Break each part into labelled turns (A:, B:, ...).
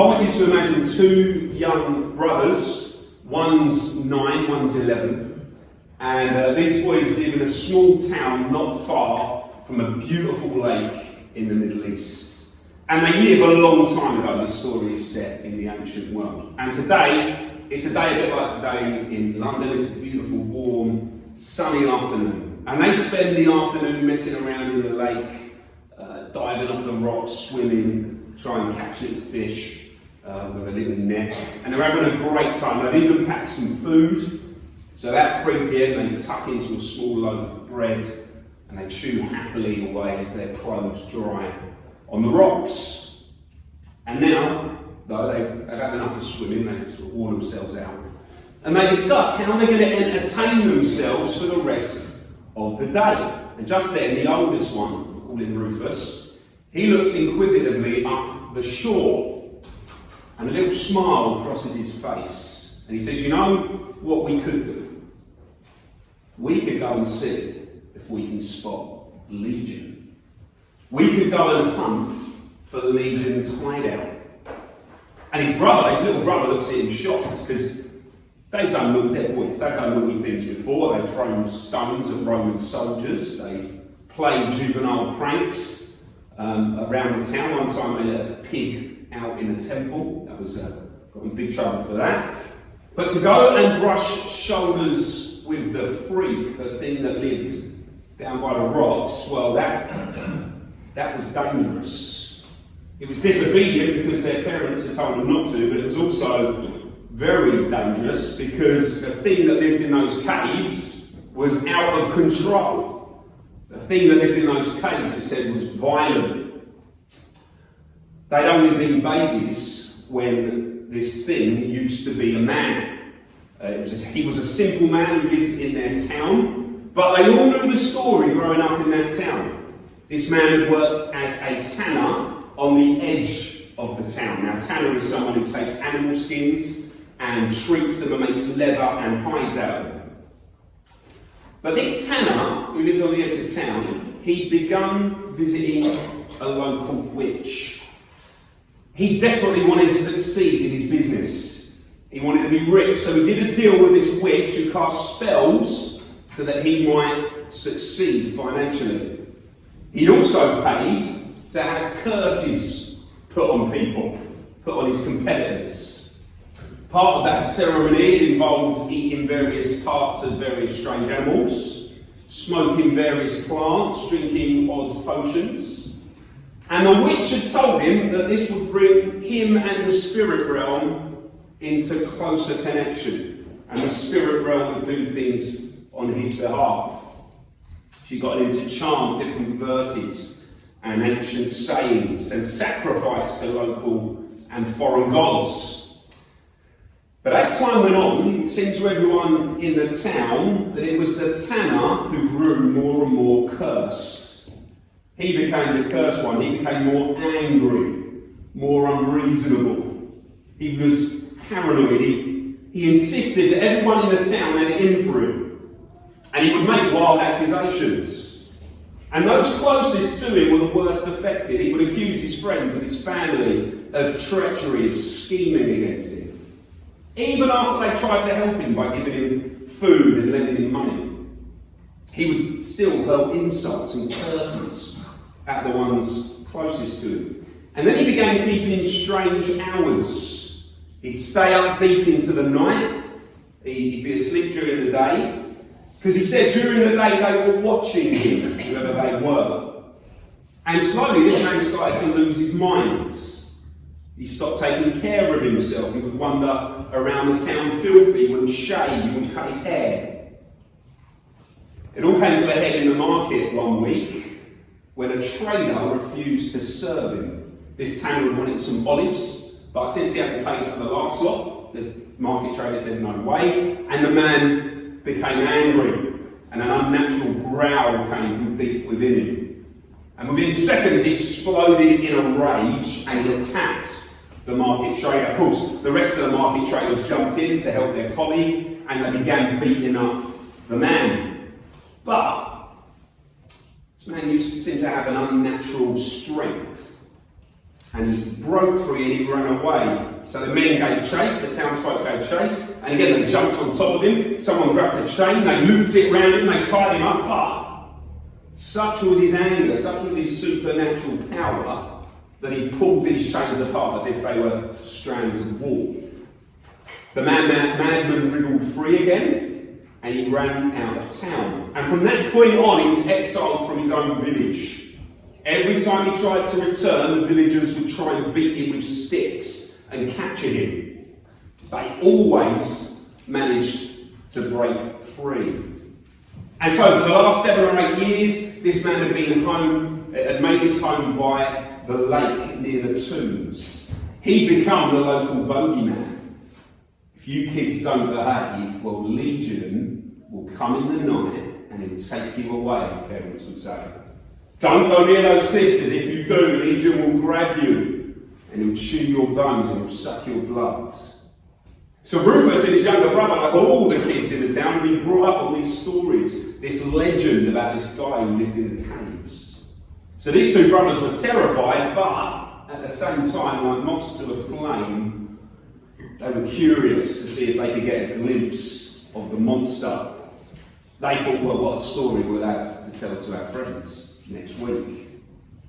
A: want you to imagine two young brothers, one's 9, one's 11, and these boys live in a small town not far from a beautiful lake in the Middle East. And they live a long time ago. This story is set in the ancient world. And today, it's a day a bit like today in London. It's a beautiful, warm, sunny afternoon. And they spend the afternoon messing around in the lake, diving off the rocks, swimming, trying to catch little fish with a little net. And they're having a great time. They've even packed some food. So at 3 p.m. they tuck into a small loaf of bread and they chew happily away as their clothes dry on the rocks. And now, though they've had enough of swimming, they've sort of worn themselves out. And they discuss how they're going to entertain themselves for the rest of the day. And just then, the oldest one, we'll call him Rufus, he looks inquisitively up the shore. And a little smile crosses his face. And he says, you know what we could do? We could go and see if we can spot Legion. We could go and hunt for Legion's hideout. And his little brother looks at him shocked because they've done naughty things before. They've thrown stones at Roman soldiers. They've played juvenile pranks around the town. One time they let a pig out in a temple. That was got in big trouble for that. But to go and brush shoulders with the freak, the thing that lived down by the rocks, well, that was dangerous. It was disobedient because their parents had told them not to, but it was also very dangerous because the thing that lived in those caves was out of control. The thing that lived in those caves, it said, was violent. They'd only been babies when this thing used to be a man. He was a simple man who lived in their town, but they all knew the story growing up in that town. This man had worked as a tanner on the edge of the town. Now, tanner is someone who takes animal skins and treats them and makes leather and hides out of them. But this tanner, who lived on the edge of town, he'd begun visiting a local witch. He desperately wanted to succeed in his business. He wanted to be rich, so he did a deal with this witch who cast spells so that he might succeed financially. He'd also paid to have curses put on people, put on his competitors. Part of that ceremony involved eating various parts of various strange animals, smoking various plants, drinking odd potions. And the witch had told him that this would bring him and the spirit realm into closer connection, and the spirit realm would do things on his behalf. She got him to chant different verses and ancient sayings and sacrifice to local and foreign gods. But as time went on, it seemed to everyone in the town that it was the tanner who grew more and more cursed. He became the cursed one. He became more angry, more unreasonable. He was paranoid. He insisted that everyone in the town had it in for him. And he would make wild accusations. And those closest to him were the worst affected. He would accuse his friends and his family of treachery, of scheming against him. Even after they tried to help him by giving him food and lending him money, he would still hurl insults and curses at the ones closest to him. And then he began keeping strange hours. He'd stay up deep into the night. He'd be asleep during the day. Because he said during the day they were watching him, whoever they were. And slowly this man started to lose his mind. He stopped taking care of himself. He would wander around the town filthy. He wouldn't shave. He wouldn't cut his hair. It all came to a head in the market one week when a trader refused to serve him. This tanner wanted some olives, but since he hadn't paid for the last lot, the market trader said no way, and the man became angry, and an unnatural growl came from deep within him. And within seconds he exploded in a rage and he attacked the market trader. Of course, the rest of the market traders jumped in to help their colleague, and they began beating up the man. But this man seemed to have an unnatural strength. And he broke free and he ran away. So the men gave chase, the townsfolk gave chase, and again they jumped on top of him. Someone grabbed a chain, they looped it around him, they tied him up. But such was his anger, such was his supernatural power, that he pulled these chains apart as if they were strands of wool. The madman wriggled free again, and he ran out of town. And from that point on, he was exiled from his own village. Every time he tried to return, the villagers would try and beat him with sticks and capture him. They always managed to break free. And so for the last 7 or 8 years, this man had made his home by the lake near the tombs. He'd become the local bogeyman. If you kids don't behave, well, Legion will come in the night and it will take you away, parents would say. Don't go near those cliffs, because if you do, Legion will grab you and he'll chew your bones and he'll suck your blood. So Rufus and his younger brother, like all the kids in the town, have been brought up on these stories, this legend about this guy who lived in the caves. So these two brothers were terrified, but at the same time, like moths to a flame, they were curious to see if they could get a glimpse of the monster. They thought, well, what a story we'll have to tell to our friends next week.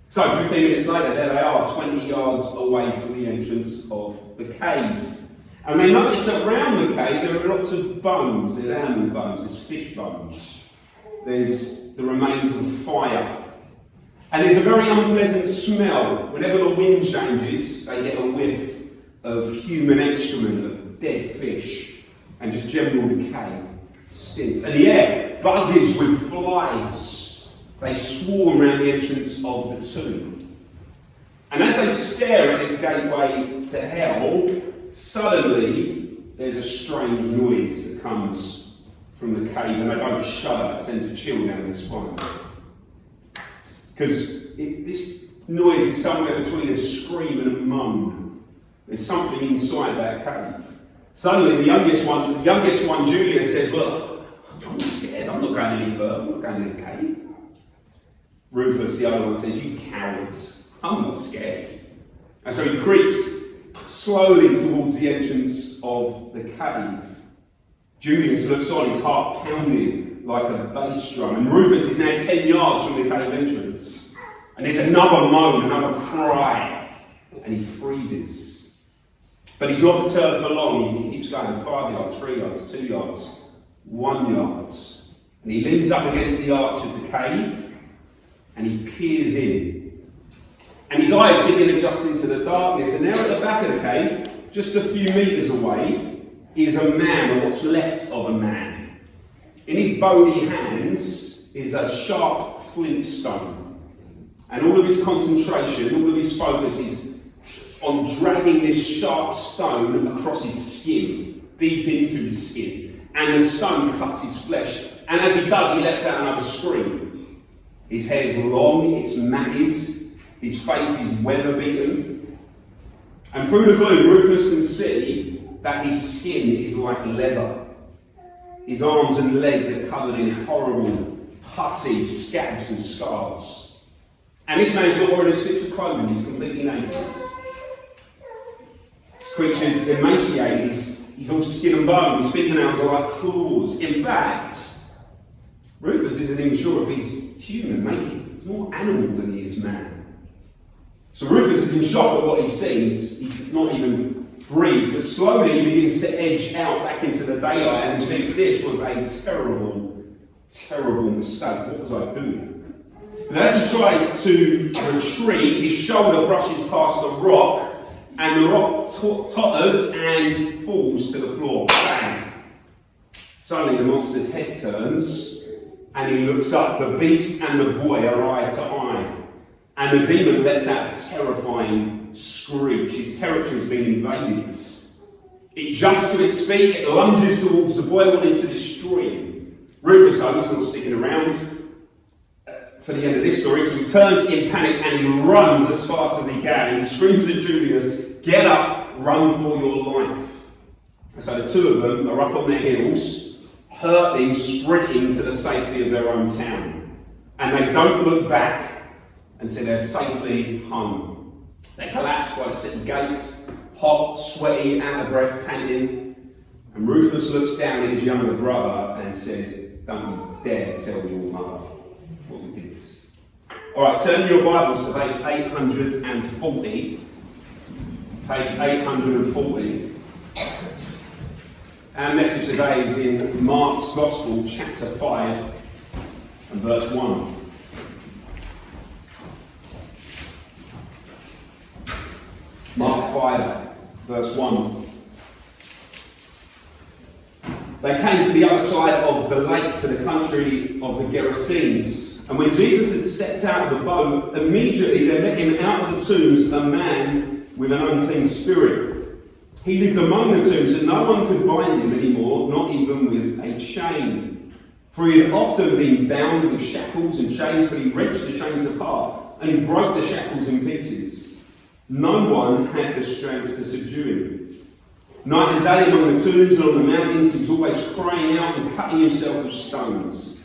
A: So 15 minutes later, there they are, 20 yards away from the entrance of the cave. And they notice that around the cave there are lots of bones. There's animal bones, there's fish bones, there's the remains of fire. And there's a very unpleasant smell. Whenever the wind changes, they get a whiff of human excrement, of dead fish, and just general decay. Stinks. And the air buzzes with flies. They swarm around the entrance of the tomb. And as they stare at this gateway to hell, suddenly there's a strange noise that comes from the cave, and they both shudder. It sends a chill down their spine. Because this noise is somewhere between a scream and a moan. There's something inside that cave. Suddenly the youngest one, Julia, says, well, I'm scared, I'm not going any further, I'm not going in the cave. Rufus, the other one, says, you cowards, I'm not scared. And so he creeps slowly towards the entrance of the cave. Julius looks on, his heart pounding like a bass drum. And Rufus is now 10 yards from the cave entrance. And there's another moan, another cry, and he freezes. But he's not perturbed for long. He keeps going 5 yards, 3 yards, 2 yards, 1 yard. And he leans up against the arch of the cave, and he peers in. And his eyes begin adjusting to the darkness. And there at the back of the cave, just a few metres away, is a man, or what's left of a man. In his bony hands is a sharp flint stone. And all of his concentration, all of his focus is on dragging this sharp stone across his skin, deep into his skin. And the stone cuts his flesh. And as he does, he lets out another scream. His hair is long, it's matted, his face is weather-beaten. And through the gloom, Rufus can see that his skin is like leather. His arms and legs are covered in horrible, pussy scabs and scars. And this man's not wearing a stitch of clothing, he's completely naked. This creature's emaciated, he's all skin and bone, his fingernails are like claws. In fact, Rufus isn't even sure if he's human, maybe he's more animal than he is man. So Rufus is in shock at what he sees. He's not even breathed. But slowly he begins to edge out back into the daylight and thinks this was a terrible, terrible mistake. What was I doing? And as he tries to retreat, his shoulder brushes past a rock, and the rock totters and falls to the floor. Bang! Suddenly the monster's head turns, and he looks up. The beast and the boy are eye to eye. And the demon lets out a terrifying screech. His territory has been invaded. It jumps to its feet, it lunges towards the boy, wanting to destroy him. Rufus, though, is not sticking around for the end of this story, so he turns in panic and he runs as fast as he can. And he screams at Julius, get up, run for your life. And so the two of them are up on their heels, hurtling, sprinting to the safety of their own town. And they don't look back until they're safely home They collapse by the city gates, hot, sweaty, out of breath, panting. And Rufus looks down at his younger brother and says, "Don't you dare tell your mother what we did." Alright, turn your Bibles to page 840. Page 840. Our message today is in Mark's Gospel, chapter 5 and verse 1. Mark 5, verse 1. They came to the other side of the lake, to the country of the Gerasenes. And when Jesus had stepped out of the boat, immediately there met him out of the tombs a man with an unclean spirit. He lived among the tombs, and no one could bind him anymore, not even with a chain. For he had often been bound with shackles and chains, but he wrenched the chains apart, and he broke the shackles in pieces. No one had the strength to subdue him. Night and day among the tombs and on the mountains, he was always crying out and cutting himself with stones.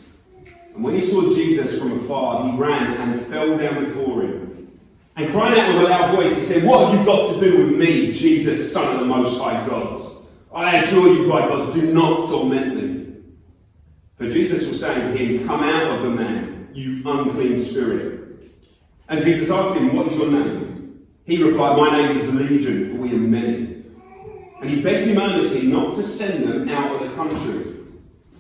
A: And when he saw Jesus from afar, he ran and fell down before him. And crying out with a loud voice, he said, "What have you got to do with me, Jesus, Son of the Most High God? I adjure you by God, do not torment me." For Jesus was saying to him, "Come out of the man, you unclean spirit." And Jesus asked him, "What is your name?" He replied, "My name is Legion, for we are many." And he begged him earnestly not to send them out of the country.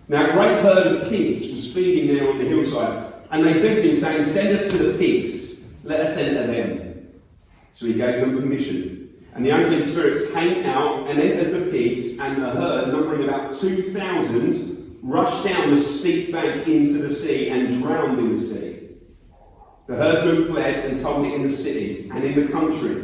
A: Now a great herd of pigs was feeding there on the hillside, and they begged him, saying, "Send us to the pigs, let us enter them." So he gave them permission. And the unclean spirits came out and entered the pigs, and the herd, numbering about 2,000, rushed down the steep bank into the sea and drowned in the sea. The herdsmen fled and told it in the city and in the country.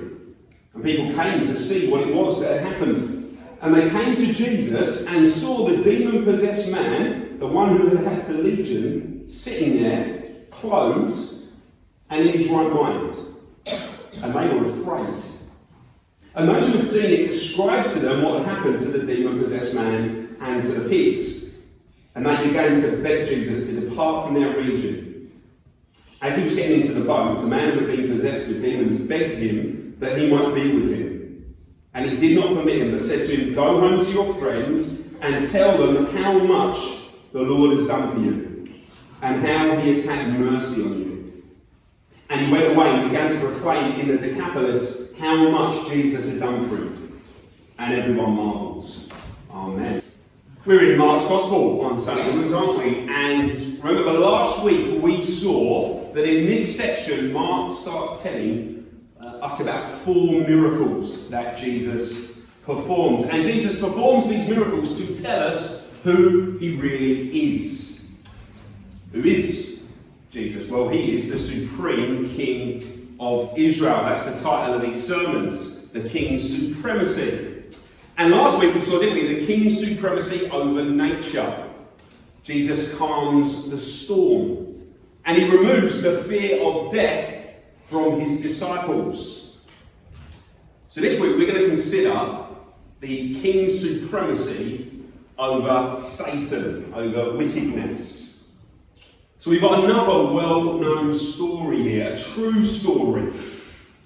A: And people came to see what it was that had happened. And they came to Jesus and saw the demon-possessed man, the one who had had the legion, sitting there, clothed, and in his right mind. And they were afraid. And those who had seen it described to them what had happened to the demon-possessed man and to the pigs. And they began to beg Jesus to depart from their region. As he was getting into the boat, the man who had been possessed with demons begged him that he might be with him. And he did not permit him, but said to him, "Go home to your friends and tell them how much the Lord has done for you, and how he has had mercy on you." And he went away and began to proclaim in the Decapolis how much Jesus had done for him. And everyone marvelled. Amen. We're in Mark's Gospel on Sunday mornings, aren't we? And remember last week we saw that in this section Mark starts telling us about 4 miracles that Jesus performs. And Jesus performs these miracles to tell us who he really is. Who is Jesus? Well, he is the supreme King of Israel. That's the title of these sermons, the King's Supremacy. And last week we saw, didn't we, the King's supremacy over nature. Jesus calms the storm, and he removes the fear of death from his disciples. So this week we're going to consider the King's supremacy over Satan, over wickedness. So we've got another well-known story here, a true story.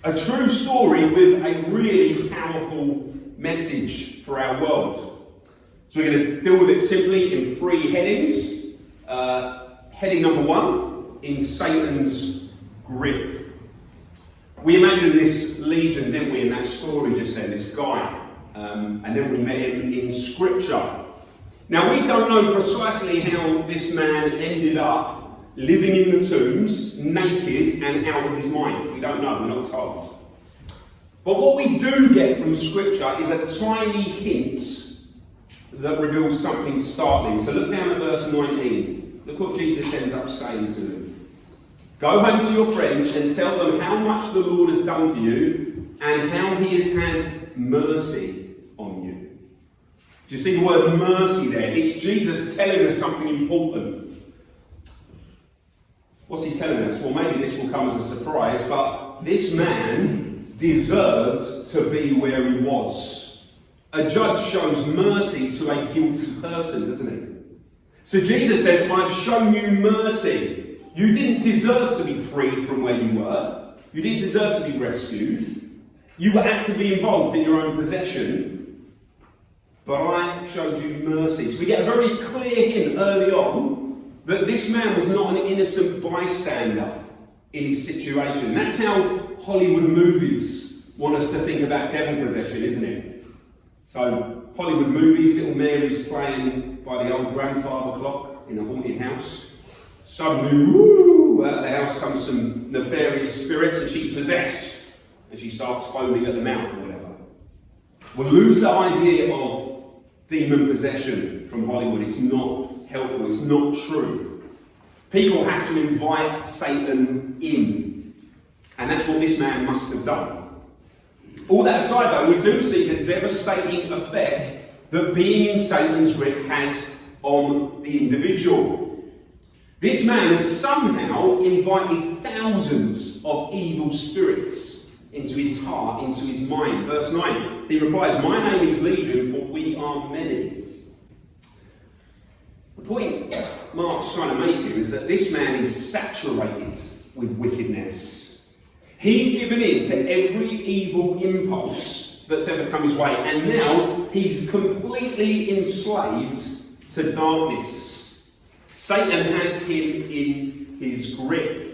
A: A true story with a really powerful message for our world. So we're going to deal with it simply in 3 headings. Heading number 1, in Satan's grip. We imagined this legion, didn't we, in that story just then, this guy. And then we met him in Scripture. Now we don't know precisely how this man ended up living in the tombs, naked and out of his mind. We don't know, we're not told. But what we do get from Scripture is a tiny hint that reveals something startling. So look down at verse 19. Look what Jesus ends up saying to them. "Go home to your friends and tell them how much the Lord has done for you and how he has had mercy on you." Do you see the word mercy there? It's Jesus telling us something important. What's he telling us? Well, maybe this will come as a surprise, but this man deserved to be where he was. A judge shows mercy to a guilty person, doesn't he? So Jesus says, "I've shown you mercy. You didn't deserve to be freed from where you were. You didn't deserve to be rescued. You were actively involved in your own possession. But I showed you mercy. So we get a very clear hint early on that this man was not an innocent bystander in his situation. That's how Hollywood movies want us to think about devil possession, isn't it? So, Hollywood movies, little Mary's playing by the old grandfather clock in a haunted house. Suddenly, woo, out of the house comes some nefarious spirits and she's possessed. And she starts foaming at the mouth or whatever. We'll lose the idea of demon possession from Hollywood. It's not helpful, it's not true. People have to invite Satan in. And that's what this man must have done. All that aside though, we do see the devastating effect that being in Satan's grip has on the individual. This man has somehow invited thousands of evil spirits into his heart, into his mind. Verse 9, he replies, "My name is Legion, for we are many." The point Mark's trying to make here is that this man is saturated with wickedness. He's given in to every evil impulse that's ever come his way, and now he's completely enslaved to darkness. Satan has him in his grip.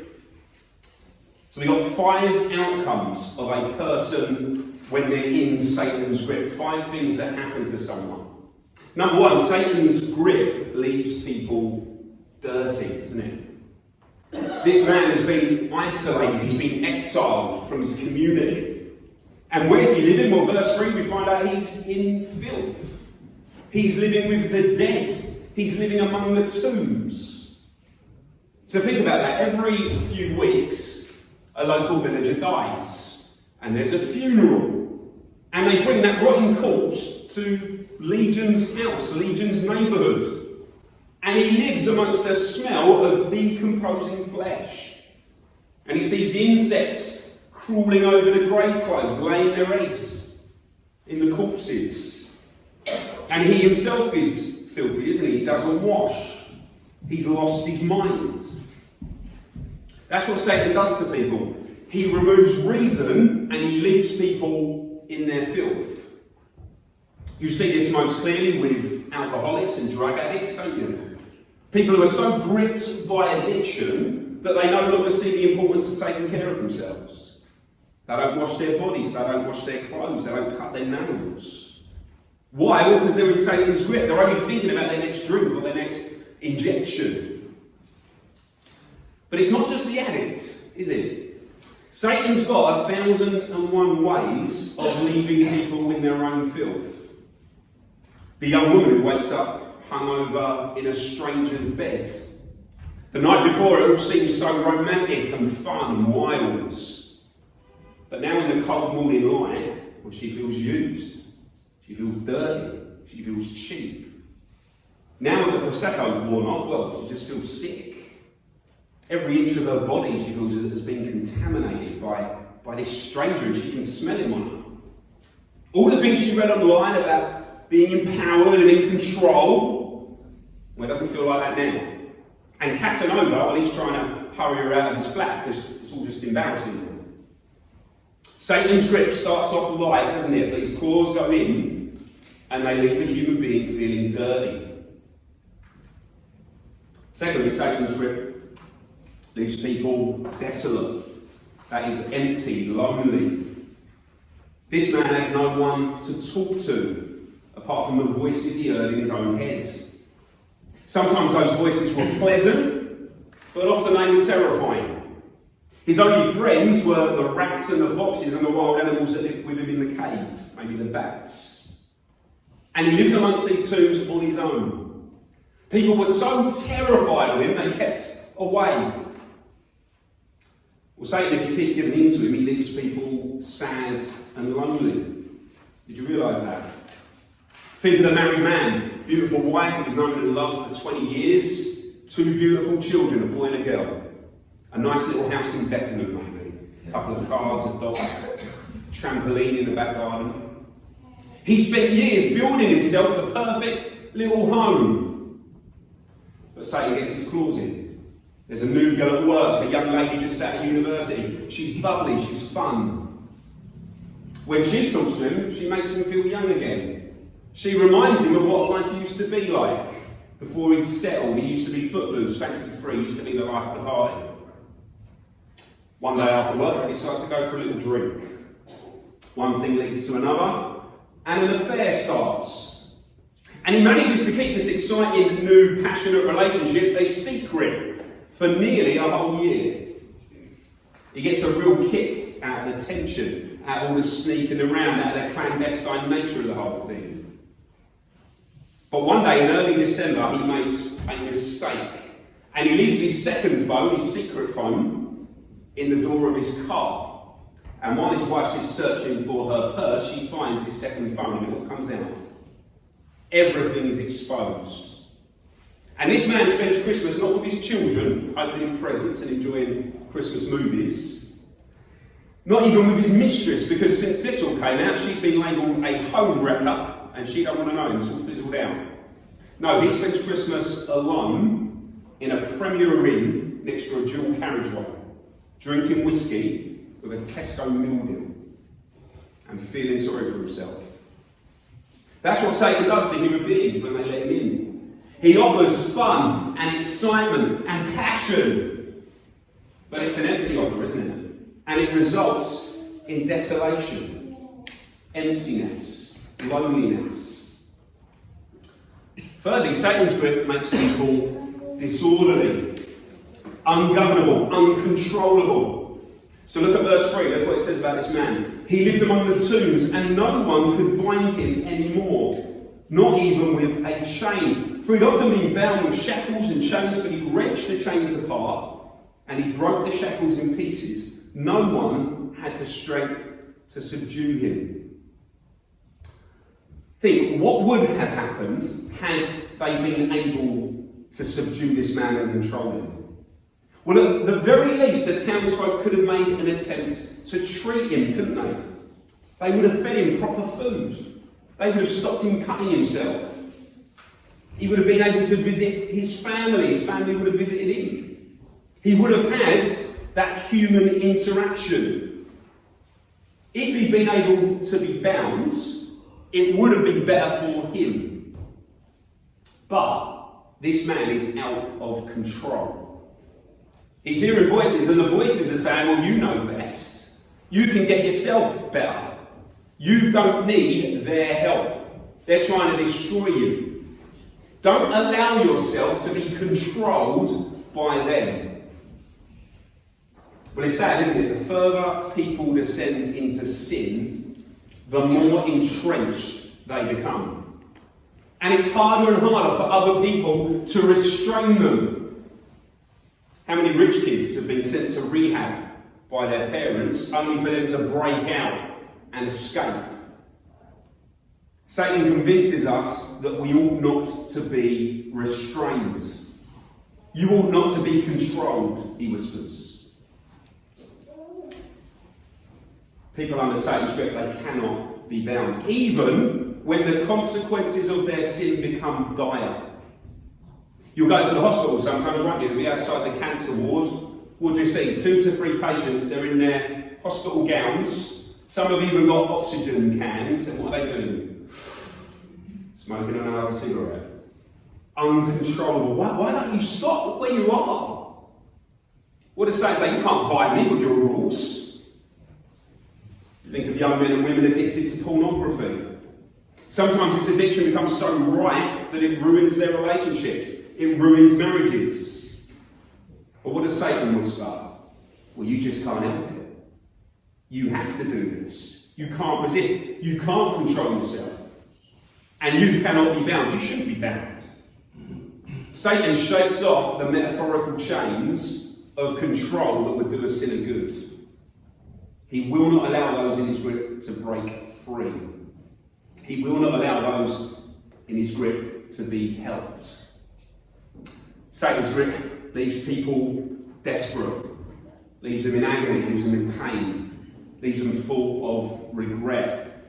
A: So we've got 5 outcomes of a person when they're in Satan's grip. 5 things that happen to someone. Number 1, Satan's grip leaves people dirty, doesn't it? This man has been isolated, he's been exiled from his community. And where's he living? Well, verse 3, we find out he's in filth. He's living with the dead. He's living among the tombs. So think about that. Every few weeks, a local villager dies. And there's a funeral. And they bring that rotten corpse to Legion's house, Legion's neighbourhood. And he lives amongst the smell of decomposing flesh. And he sees the insects crawling over the grave clothes, laying their eggs in the corpses. And he himself is filthy, isn't he? He doesn't wash. He's lost his mind. That's what Satan does to people. He removes reason and he leaves people in their filth. You see this most clearly with alcoholics and drug addicts, don't you? People who are so gripped by addiction that they no longer see the importance of taking care of themselves. They don't wash their bodies, they don't wash their clothes, they don't cut their nails. Why? Well, because they're in Satan's grip. They're only thinking about their next drink or their next injection. But it's not just the addict, is it? Satan's got 1,001 ways of leaving people in their own filth. The young woman who wakes up hungover in a stranger's bed. The night before it all seems so romantic and fun and wild. But now in the cold morning light, well, she feels used. She feels dirty. She feels cheap. Now that the Prosecco's worn off, well, she just feels sick. Every inch of her body she feels has been contaminated by this stranger, and she can smell him on her. All the things she read online about being empowered and in control, well, it doesn't feel like that now. And Casanova, well, he's trying to hurry her out of his flat because it's all just embarrassing. Satan's grip starts off light, doesn't it? But his claws go in and they leave a human being feeling dirty. Secondly, Satan's grip leaves people desolate. That is empty, lonely. This man had no one to talk to apart from the voices he heard in his own head. Sometimes those voices were pleasant, but often they were terrifying. His only friends were the rats and the foxes and the wild animals that lived with him in the cave, maybe the bats. And he lived amongst these tombs on his own. People were so terrified of him, they kept away. Well, Satan, if you keep giving in to him, he leaves people sad and lonely. Did you realise that? Think of the married man, beautiful wife who was known and loved for 20 years, 2 beautiful children, a boy and a girl, a nice little house in Beckenham maybe, a couple of cars, a dog, trampoline in the back garden. He spent years building himself the perfect little home. But Satan gets his claws in. There's a new girl at work, a young lady just out of university. She's bubbly, she's fun. When she talks to him, she makes him feel young again. She reminds him of what life used to be like. Before he'd settled, he used to be footloose, fancy-free, used to be the life of the party. One day after work, they decide to go for a little drink. One thing leads to another, and an affair starts. And he manages to keep this exciting, new, passionate relationship a secret for nearly a whole year. He gets a real kick out of the tension, out of all the sneaking around, out of the clandestine nature of the whole thing. But one day in early December, he makes a mistake. And he leaves his second phone, his secret phone, in the door of his car. And while his wife is searching for her purse, she finds his second phone and it all comes out. Everything is exposed. And this man spends Christmas not with his children, opening presents and enjoying Christmas movies. Not even with his mistress, because since this all came out, she's been labelled a home wrecker and she don't want to know him, it's all fizzled out. No, he spends Christmas alone in a Premier Inn next to a dual carriageway, drinking whiskey with a Tesco meal deal and feeling sorry for himself. That's what Satan does to human beings when they let him in. He offers fun and excitement and passion, but it's an empty offer, isn't it? And it results in desolation, emptiness, loneliness. Thirdly, Satan's grip makes people disorderly, ungovernable, uncontrollable. So look at verse 3, look what it says about this man. He lived among the tombs, and no one could bind him anymore, not even with a chain. For he'd often been bound with shackles and chains, but he wrenched the chains apart, and he broke the shackles in pieces. No one had the strength to subdue him. Think, what would have happened had they been able to subdue this man and control him? Well, at the very least, the townsfolk could have made an attempt to treat him, couldn't they? They would have fed him proper food. They would have stopped him cutting himself. He would have been able to visit his family. His family would have visited him. He would have had that human interaction. If he'd been able to be bound, it would have been better for him. But this man is out of control. He's hearing voices, and the voices are saying, well, you know best. You can get yourself better. You don't need their help. They're trying to destroy you. Don't allow yourself to be controlled by them. Well, it's sad, isn't it? The further people descend into sin, the more entrenched they become. And it's harder and harder for other people to restrain them. How many rich kids have been sent to rehab by their parents only for them to break out and escape? Satan convinces us that we ought not to be restrained. You ought not to be controlled, he whispers. People under Satan's grip, they cannot be bound, even when the consequences of their sin become dire. You'll go to the hospital sometimes, won't you? You'll be outside the cancer ward. What do you see? 2 to 3 patients, they're in their hospital gowns. Some have even got oxygen cans, and what are they doing? Smoking another cigarette. Uncontrollable. Why don't you stop? Look where you are. What does Satan say? You can't buy me with your rules. Think of young men and women addicted to pornography. Sometimes this addiction becomes so rife that it ruins their relationships. It ruins marriages. But what does Satan whisper? Well, you just can't help it. You have to do this. You can't resist. You can't control yourself. And you cannot be bound. You shouldn't be bound. Satan shakes off the metaphorical chains of control that would do a sinner good. He will not allow those in his grip to break free. He will not allow those in his grip to be helped. Satan's grip leaves people desperate, leaves them in agony, leaves them in pain, leaves them full of regret.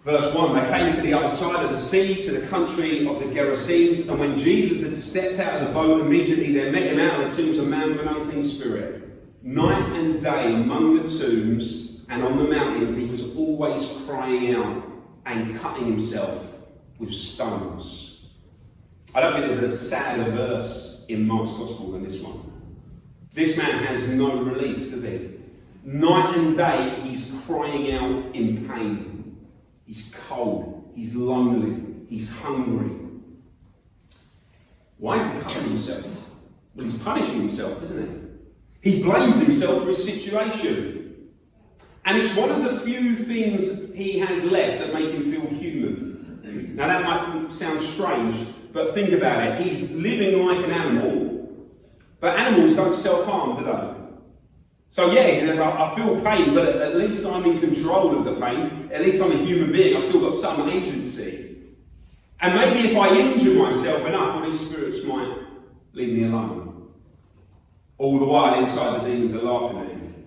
A: Verse 1, they came to the other side of the sea, to the country of the Gerasenes, and when Jesus had stepped out of the boat, immediately there met him out of the tombs a man with an unclean spirit. Night and day among the tombs and on the mountains, he was always crying out and cutting himself with stones. I don't think there's a sadder verse in Mark's Gospel than this one. This man has no relief, does he? Night and day, he's crying out in pain. He's cold, he's lonely, he's hungry. Why is he cutting himself? Well, he's punishing himself, isn't he? He blames himself for his situation. And it's one of the few things he has left that make him feel human. Now that might sound strange, but think about it. He's living like an animal, but animals don't self-harm, do they? So yeah, he says, I feel pain, but at least I'm in control of the pain. At least I'm a human being. I've still got some agency. And maybe if I injure myself enough, all these spirits might leave me alone. All the while inside, the demons are laughing at him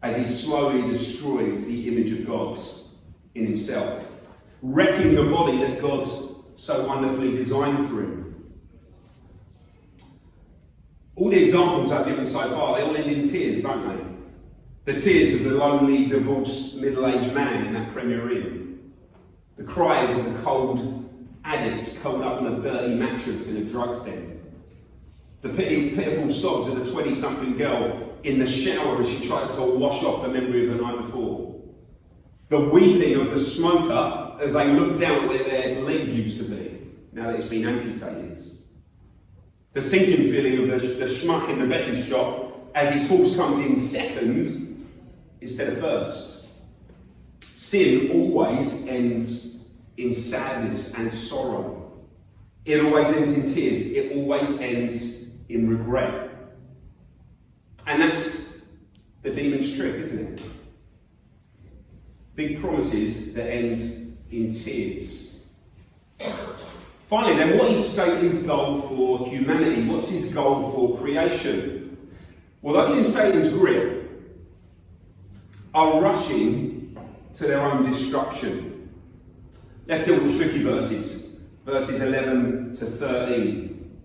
A: as he slowly destroys the image of God in himself, wrecking the body that God so wonderfully designed for him. All the examples I've given so far, they all end in tears, don't they? The tears of the lonely, divorced, middle-aged man in that Premier Inn. The cries of the cold addicts curled up on a dirty mattress in a drug's den. The pitiful sobs of the 20-something girl in the shower as she tries to wash off the memory of the night before. The weeping of the smoker as they look down where their leg used to be, now that it's been amputated. The sinking feeling of the schmuck in the betting shop as his horse comes in second instead of first. Sin always ends in sadness and sorrow. It always ends in tears. It always ends in regret. And that's the demon's trick, isn't it? Big promises that end in tears. Finally then, what is Satan's goal for humanity? What's his goal for creation? Well, those in Satan's grip are rushing to their own destruction. Let's deal with tricky verses. Verses 11 to 13.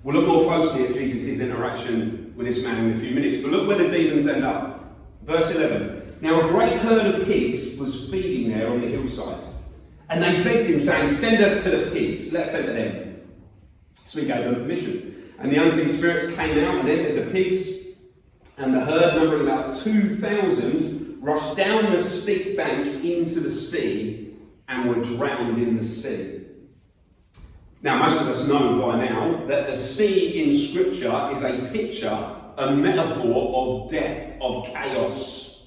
A: We'll look more closely at Jesus' interaction with this man in a few minutes, but look where the demons end up. Verse 11. Now a great herd of pigs was feeding there on the hillside. And they begged him, saying, send us to the pigs, let's enter them. So he gave them permission. And the unclean spirits came out and entered the pigs, and the herd, numbering about 2,000, rushed down the steep bank into the sea and were drowned in the sea. Now, most of us know by now that the sea in Scripture is a picture, a metaphor of death, of chaos.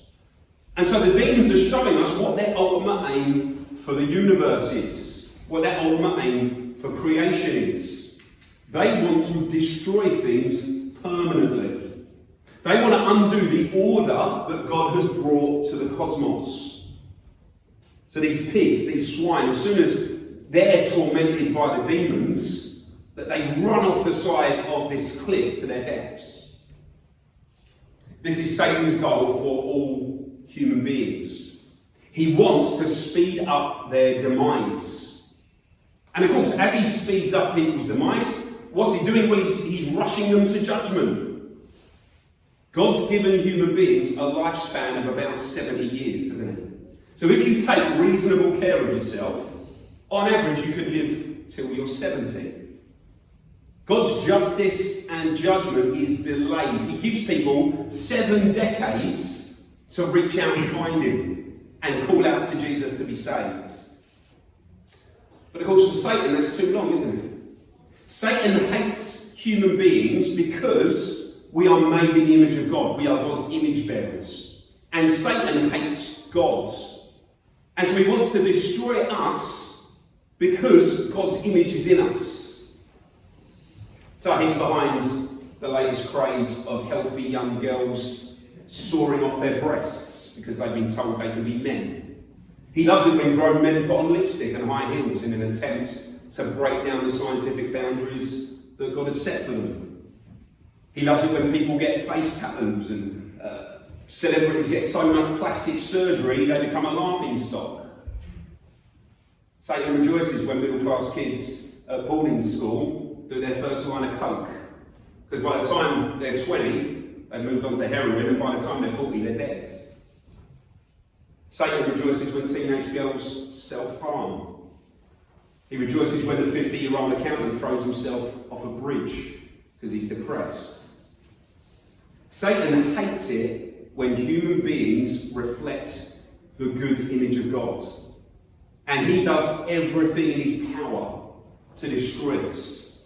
A: And so the demons are showing us what their ultimate aim for the universe is, what their ultimate aim for creation is. They want to destroy things permanently. They want to undo the order that God has brought to the cosmos. So these pigs, these swine, as soon as they're tormented by the demons, that they run off the side of this cliff to their deaths. This is Satan's goal for all human beings. He wants to speed up their demise. And of course, as he speeds up people's demise, what's he doing? Well, he's rushing them to judgment. God's given human beings a lifespan of about 70 years, hasn't he? So if you take reasonable care of yourself, on average you could live till you're 70. God's justice and judgment is delayed. He gives people 7 decades to reach out and find him and call out to Jesus to be saved. But of course for Satan that's too long, isn't it? Satan hates human beings because we are made in the image of God. We are God's image bearers. And Satan hates God. And so he wants to destroy us because God's image is in us. So he's behind the latest craze of healthy young girls sawing off their breasts because they've been told they can be men. He loves it when grown men put on lipstick and high heels in an attempt to break down the scientific boundaries that God has set for them. He loves it when people get face tattoos and celebrities get so much plastic surgery they become a laughing stock. Satan rejoices when middle-class kids at boarding school do their first line of coke. Because by the time they're 20, they've moved on to heroin, and by the time they're 40, they're dead. Satan rejoices when teenage girls self-harm. He rejoices when the 50-year-old accountant throws himself off a bridge because he's depressed. Satan hates it when human beings reflect the good image of God. And he does everything in his power to destroy us.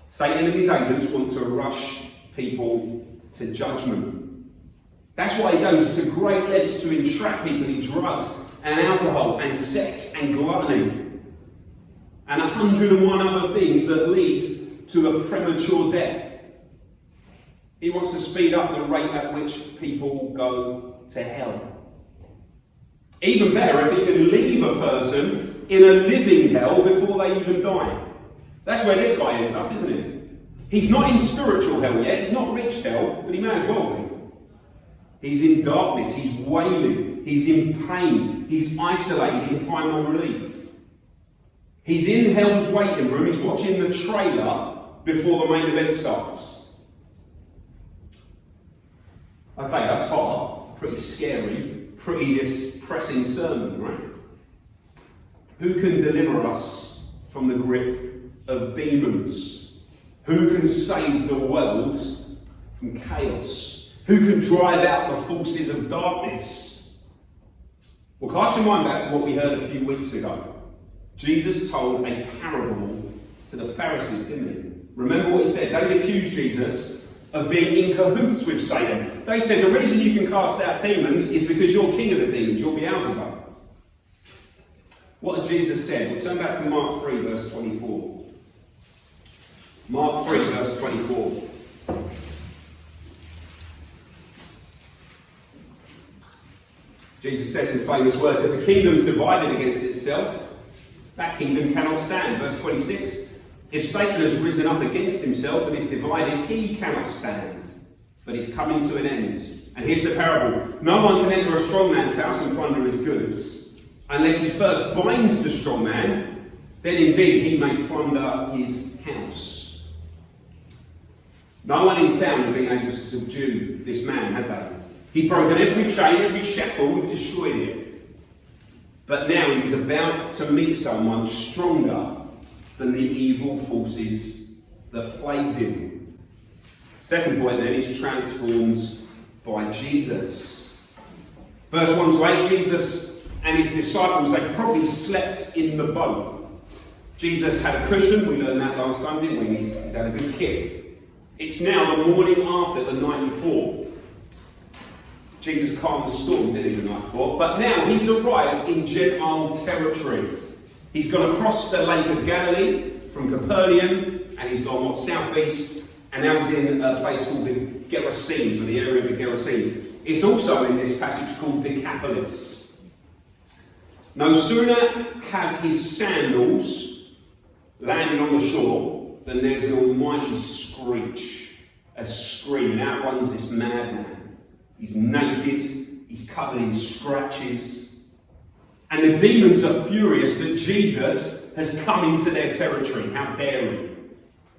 A: Satan and his agents want to rush people to judgment. That's why he goes to great lengths to entrap people in drugs and alcohol and sex and gluttony and 101 other things that lead to a premature death. He wants to speed up the rate at which people go to hell. Even better if he can leave a person in a living hell before they even die. That's where this guy ends up, isn't it? He's not in spiritual hell yet, he's not reached hell, but he may as well be. He's in darkness, he's wailing, he's in pain, he's isolated, he can find no relief. He's in hell's waiting room, he's watching the trailer before the main event starts. Okay, that's hard, pretty scary, pretty depressing sermon, right? Who can deliver us from the grip of demons? Who can save the world from chaos? Who can drive out the forces of darkness? Well, cast your mind back to what we heard a few weeks ago. Jesus told a parable to the Pharisees, didn't he? Remember what he said? They accused Jesus of being in cahoots with Satan. They said the reason you can cast out demons is because you're king of the demons, you're Beelzebub. What had Jesus said? We'll turn back to Mark 3, verse 24. Mark 3, verse 24. Jesus says in famous words, if a kingdom is divided against itself, that kingdom cannot stand. Verse 26. If Satan has risen up against himself and is divided, he cannot stand, but is coming to an end. And here's the parable. No one can enter a strong man's house and plunder his goods, unless he first binds the strong man, then indeed he may plunder his house. No one in town had been able to subdue this man, had they? He'd broken every chain, every shackle, and destroyed it. But now he was about to meet someone stronger than the evil forces that plagued him. Second point then is transformed by Jesus. Verse 1 to 8, Jesus and his disciples, they probably slept in the boat. Jesus had a cushion, we learned that last time, didn't we? He's had a good kick. It's now the morning after, the night before. Jesus calmed the storm, didn't he, the night before? But now he's arrived in Gentile territory. He's gone across the Lake of Galilee from Capernaum, and he's gone southeast, and now he's in a place called the Gerasenes, or the area of the Gerasenes. It's also in this passage called Decapolis. No sooner have his sandals landed on the shore than there's an almighty screech, a scream, and out runs this madman. He's naked, he's covered in scratches, and the demons are furious that Jesus has come into their territory. How dare he?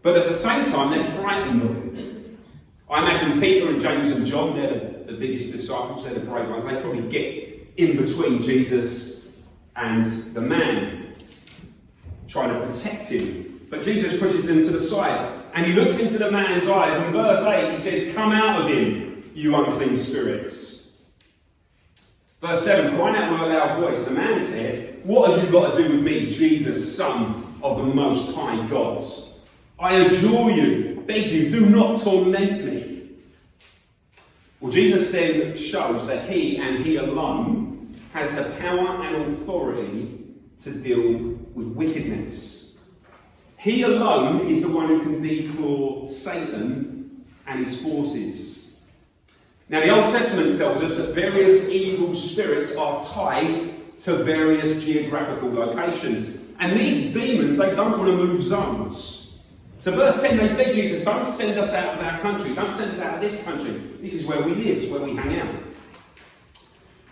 A: But at the same time, they're frightened of him. I imagine Peter and James and John, they're the biggest disciples, they're the brave ones. They probably get in between Jesus and the man, trying to protect him. But Jesus pushes him to the side, and he looks into the man's eyes. In verse 8, he says, "Come out of him, you unclean spirits." Verse 7, crying out with a loud voice, the man said, "What have you got to do with me, Jesus, Son of the Most High God? I adjure you, beg you, do not torment me." Well, Jesus then shows that he and he alone has the power and authority to deal with wickedness. He alone is the one who can declaw Satan and his forces. Now, the Old Testament tells us that various evil spirits are tied to various geographical locations. And these demons, they don't want to move zones. So verse 10, they beg Jesus, don't send us out of our country. Don't send us out of this country. This is where we live. It's where we hang out.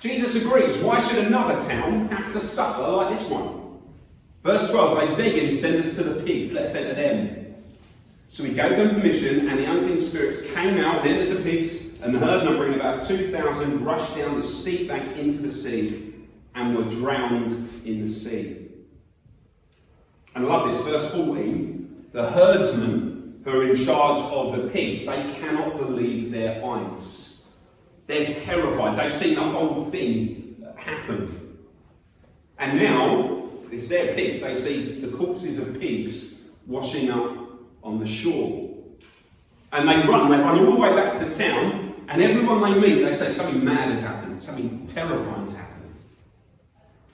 A: Jesus agrees. Why should another town have to suffer like this one? Verse 12, they beg him, send us to the pigs, let us enter them. So he gave them permission, and the unclean spirits came out and entered the pigs, and the herd, numbering about 2,000, rushed down the steep bank into the sea and were drowned in the sea. And I love this, verse 14, the herdsmen who are in charge of the pigs, they cannot believe their eyes. They're terrified. They've seen the whole thing happen. And now, it's their pigs. They see the corpses of pigs washing up on the shore. And they run all the way back to town, and everyone they meet, they say something mad has happened, something terrifying has happened.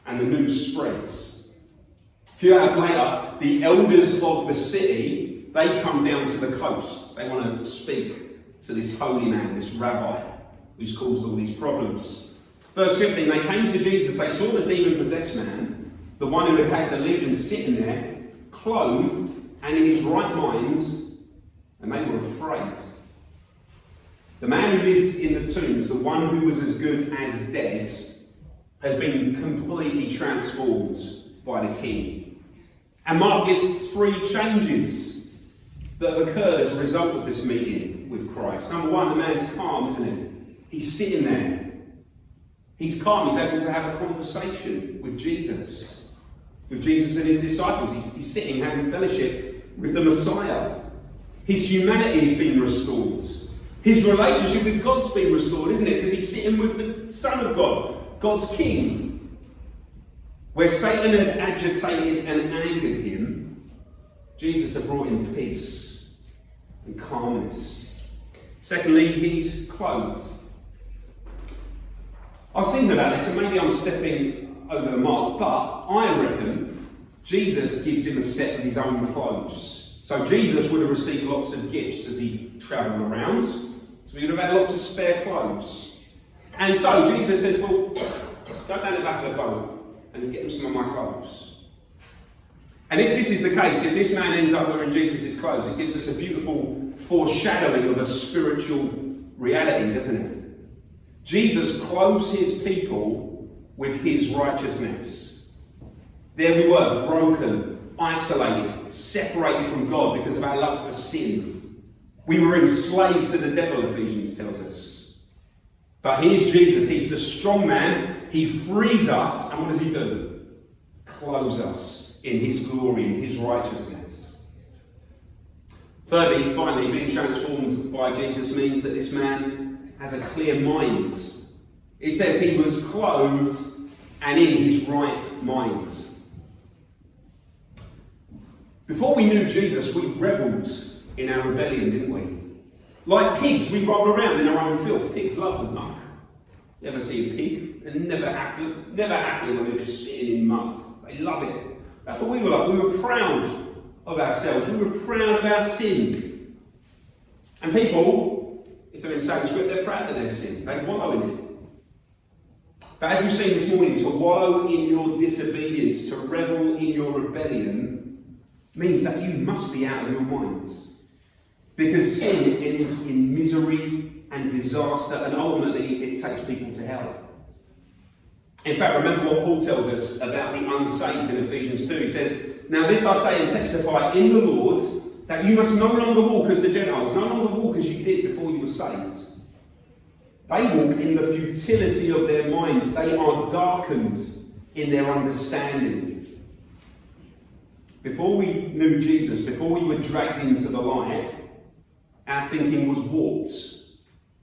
A: And the news spreads. A few hours later, the elders of the city, they come down to the coast. They want to speak to this holy man, this rabbi, who's caused all these problems. Verse 15, they came to Jesus, they saw the demon-possessed man, the one who had had the legion, sitting there, clothed and in his right mind, and they were afraid. The man who lived in the tombs, the one who was as good as dead, has been completely transformed by the king. And Mark lists 3 changes that have occurred as a result of this meeting with Christ. Number 1, the man's calm, isn't he? He's sitting there. He's calm, he's able to have a conversation with Jesus and his disciples. He's sitting having fellowship with the Messiah. His humanity has been restored. His relationship with God's been restored, isn't it? Because he's sitting with the Son of God, God's King. Where Satan had agitated and angered him, Jesus had brought him peace and calmness. Secondly, he's clothed. I was thinking about this, and maybe I'm stepping over the mark, but I reckon Jesus gives him a set of his own clothes. So Jesus would have received lots of gifts as he travelled around, so he would have had lots of spare clothes. And so Jesus says, well, go down the back of the boat and get him some of my clothes. And if this is the case, if this man ends up wearing Jesus' clothes, it gives us a beautiful foreshadowing of a spiritual reality, doesn't it? Jesus clothes his people with his righteousness. There we were, broken, isolated, separated from God because of our love for sin. We were enslaved to the devil, Ephesians tells us. But here's Jesus, he's the strong man, he frees us, and what does he do? Clothes us in his glory, in his righteousness. Thirdly, finally, being transformed by Jesus means that this man has a clear mind. It says he was clothed and in his right mind. Before we knew Jesus, we revelled in our rebellion, didn't we? Like pigs, we roll around in our own filth. Pigs love the muck. You ever see a pig? They're never happy when they're just sitting in mud. They love it. That's what we were like. We were proud of ourselves. We were proud of our sin. And people, if they're in Satan's grip, they're proud of their sin. They wallow in it. But as we've seen this morning, to wallow in your disobedience, to revel in your rebellion, means that you must be out of your mind. Because sin ends in misery and disaster, and ultimately it takes people to hell. In fact, remember what Paul tells us about the unsaved in Ephesians 2. He says, now this I say and testify in the Lord, that you must no longer walk as the Gentiles, no longer walk as you did before you were saved. They walk in the futility of their minds. They are darkened in their understanding. Before we knew Jesus, before we were dragged into the light, our thinking was warped.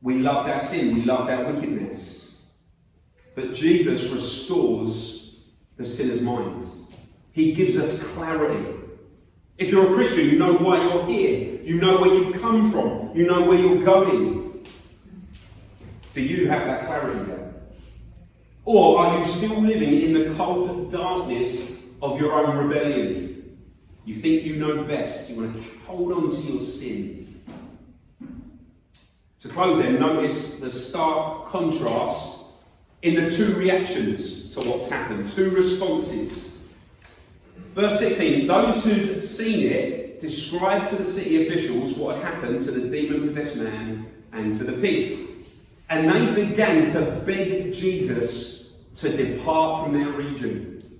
A: We loved our sin, we loved our wickedness. But Jesus restores the sinner's mind. He gives us clarity. If you're a Christian, you know why you're here. You know where you've come from. You know where you're going. Do you have that clarity then? Or are you still living in the cold darkness of your own rebellion? You think you know best. You want to hold on to your sin. To close then, notice the stark contrast in the two reactions to what's happened. Two responses. Verse 16, those who'd seen it described to the city officials what had happened to the demon-possessed man and to the pigs. And they began to beg Jesus to depart from their region.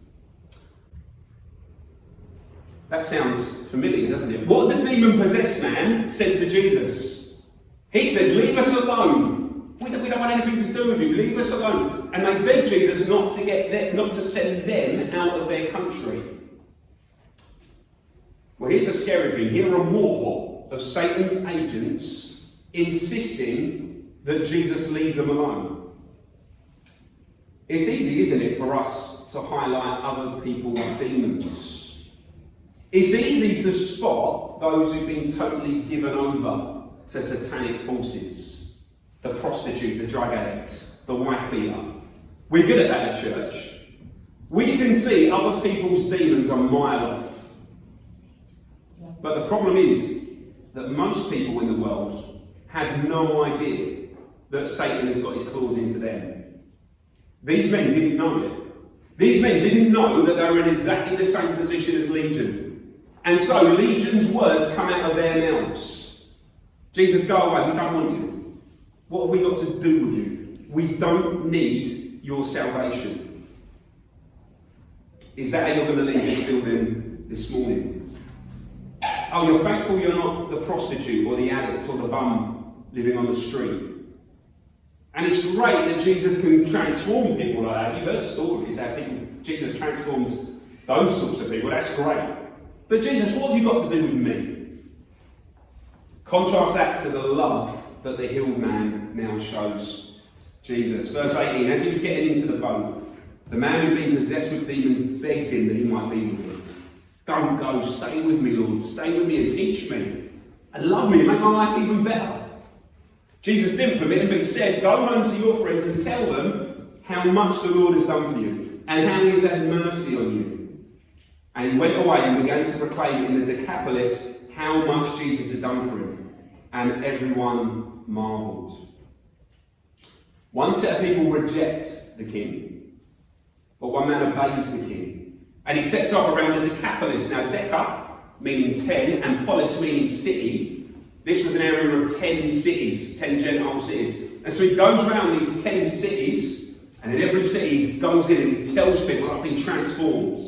A: That sounds familiar, doesn't it? What the demon-possessed man said to Jesus. He said, leave us alone. We don't want anything to do with you. Leave us alone. And they begged Jesus not to send them out of their country. Well, here's a scary thing. Here are more of Satan's agents insisting that Jesus leave them alone. It's easy, isn't it, for us to highlight other people's demons. It's easy to spot those who've been totally given over to satanic forces. The prostitute, the drug addict, the wife beater. We're good at that at church. We can see other people's demons a mile off. But the problem is that most people in the world have no idea that Satan has got his claws into them. These men didn't know it. These men didn't know that they were in exactly the same position as Legion. And so Legion's words come out of their mouths. Jesus, go away, we don't want you. What have we got to do with you? We don't need your salvation. Is that how you're going to leave this building this morning? Oh, you're thankful you're not the prostitute or the addict or the bum living on the street. And it's great that Jesus can transform people like that. You've heard stories how Jesus transforms those sorts of people. That's great. But Jesus, what have you got to do with me? Contrast that to the love that the healed man now shows Jesus. Verse 18, as he was getting into the boat, the man who'd been possessed with demons begged him that he might be with him. Don't go, stay with me, Lord. Stay with me and teach me. And love me and make my life even better. Jesus didn't permit him, but he said, go home to your friends and tell them how much the Lord has done for you and how he has had mercy on you. And he went away and began to proclaim in the Decapolis how much Jesus had done for him. And everyone marvelled. One set of people reject the king, but one man obeys the king. And he sets off around the Decapolis. Now, Deca, meaning 10, and polis, meaning city. This was an area of 10 cities, 10 Gentile cities. And so he goes around these 10 cities, and in every city he goes in and he tells people that have been transformed.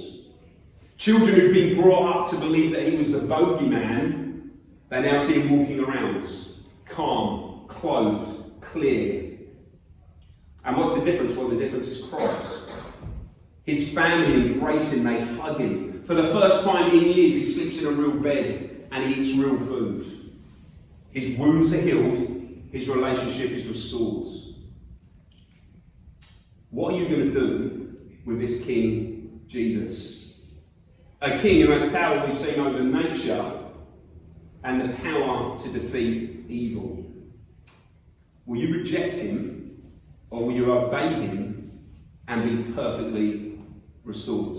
A: Children who've been brought up to believe that he was the bogeyman, they now see him walking around, calm, clothed, clear. And what's the difference? Well, the difference is Christ. His family embrace him, they hug him. For the first time in years, he sleeps in a real bed and he eats real food. His wounds are healed, his relationship is restored. What are you going to do with this King Jesus? A king who has power we've seen over nature and the power to defeat evil. Will you reject him or will you obey him and be perfectly restored?